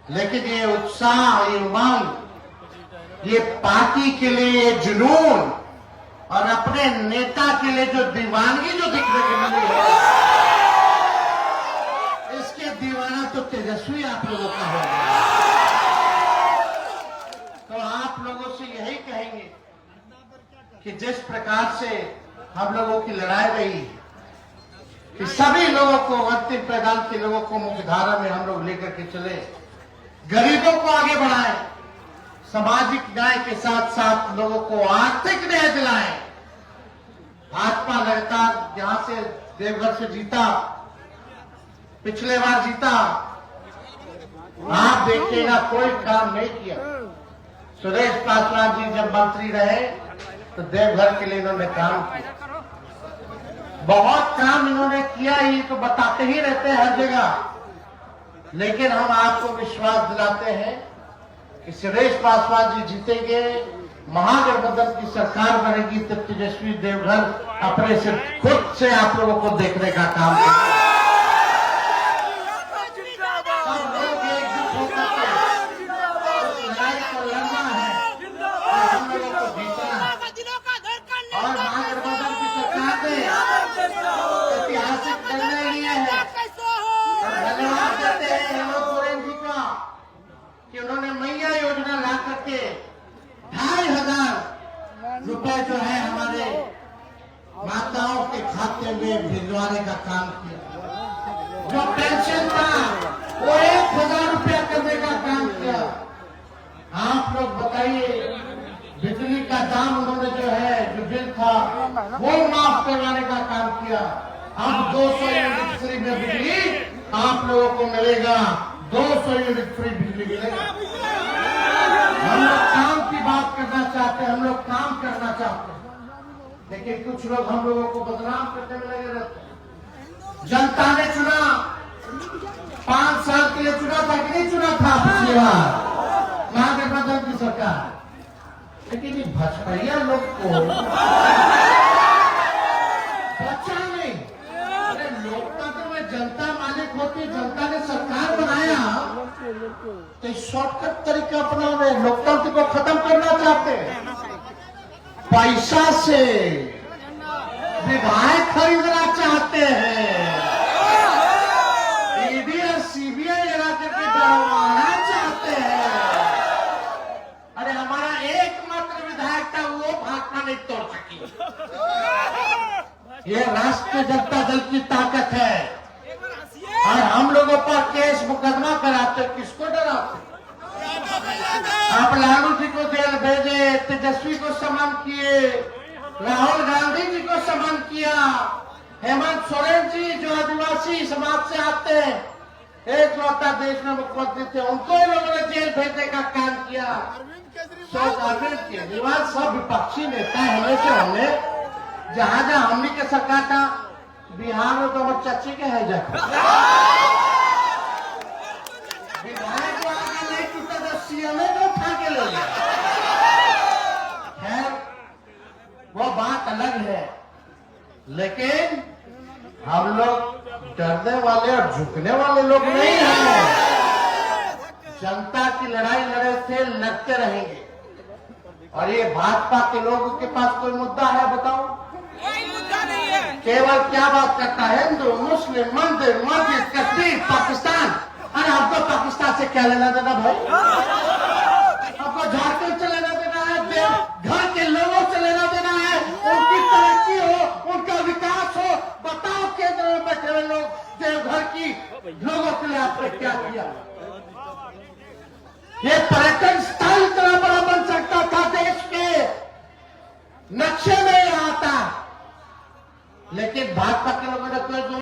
लेकिन ये उत्साह, ये उमंग, ये पार्टी के लिए ये जुनून और अपने नेता के लिए जो दीवानगी जो दिखने को मिली है, इसके दीवाना तो तेजस्वी आप लोगों का होगा। तो आप लोगों से यही कहेंगे कि जिस प्रकार से हम लोगों की लड़ाई रही कि सभी लोगों को, अंतिम पैदान के लोगों को मुख्यधारा में हम लोग लेकर के चले, गरीबों को आगे बढ़ाएं, सामाजिक न्याय के साथ साथ लोगों को आर्थिक न्याय दिलाएं। भाजपा लगातार यहां से देवघर से जीता, पिछले बार जीता, आप देखिएगा कोई काम नहीं किया। सुरेश पासवान जी जब मंत्री रहे तो देवघर के लिए इन्होंने काम किया, बहुत काम इन्होंने किया, ये तो बताते ही रहते हैं हर जगह। लेकिन हम आपको विश्वास दिलाते हैं कि सुरेश पासवान जी जीतेंगे, महागठबंधन की सरकार बनेगी, तो तेजस्वी देवघर अपने से खुद से आप लोगों को देखने का काम करेंगे। सब लोग एकजुट होकर के लड़ाई को लड़ना है और हम लोगों को जीतना है। और महागठबंधन की सरकार ने ऐतिहासिक निर्णय लिए हैं। धन्यवाद देते हैं हेमंत सोरेन जी का कि उन्होंने मैया योजना ला करके 2,500 रुपए जो है हमारे माताओं के खाते में भिजवाने का काम किया। जो पेंशन था वो 1,000 रुपया करने का काम किया। आप लोग बताइए, बिजली का दाम उन्होंने जो है, जो बिल था वो माफ करवाने का काम किया। अब 200 यूनिट फ्री में बिजली आप लोगों को मिलेगा, 200 यूनिट फ्री बिजली मिलेगा। हम लोग काम की बात करना चाहते हैं, हम लोग काम करना चाहते हैं, लेकिन कुछ लोग हम लोगों को बदनाम करने में लगे रहते हैं। जनता ने चुना, 5 साल के लिए चुना था कि नहीं चुना था पिछली बार महागठबंधन की सरकार, लेकिन ये भाजपाइया लोग को बचा नहीं। अरे लोकतंत्र में जनता मालिक होती, जनता ने सरकार बनाया तो शॉर्टकट तरीका अपना रहे, लोकतंत्र को खत्म करना चाहते हैं। पैसा से विधायक खरीदना चाहते हैं, ईडी और सीबीआई लगा करके डरवाना चाहते हैं। अरे हमारा एकमात्र विधायक था, वो भागना नहीं तोड़ सकी। ये राष्ट्रीय जनता दल की ताकत है। और हम लोगों पर केस मुकदमा कराते, किसको डराते? आप लालू जी को जेल भेजे, तेजस्वी को समन किए, राहुल गांधी जी को समन किया, हेमंत सोरेन जी जो आदिवासी समाज से आते हैं, एकलौता देश में मुख्यमंत्री थे, उनको लोगों ने जेल भेजने का काम किया। अरविंद केजरीवाल सब विपक्षी नेता हमें से हमने जहां जहां हमने के सरकार था, बिहार में तो हमारे चाची के है जाकर विधायक को आगे नहीं टूटा तो सीएमए को उठा के ले गया। खैर वो बात अलग है, लेकिन हम लोग डरने वाले और झुकने वाले लोग नहीं हैं। जनता की लड़ाई लड़े थे, लड़ते रहेंगे। और ये भाजपा के लोगों के पास कोई मुद्दा है बताओ? कोई मुद्दा नहीं है। केवल क्या बात करता है, हिंदू, मुस्लिम, मंदिर, मस्जिद, कश्मीर, पाकिस्तान। अरे हमको पाकिस्तान से क्या लेना देना भाई? हमको झारखंड से लेना देना है, देवघर के लोगों से लेना देना है, उनकी तरक्की हो, उनका विकास हो। बताओ केंद्र में बैठे हुए लोग देवघर की लोगों के लिए आपने क्या किया? ये पर्यटन स्थल इतना बड़ा बन सकता था, देश के नक्शे में आता, लेकिन भाजपा के लोगों ने कोई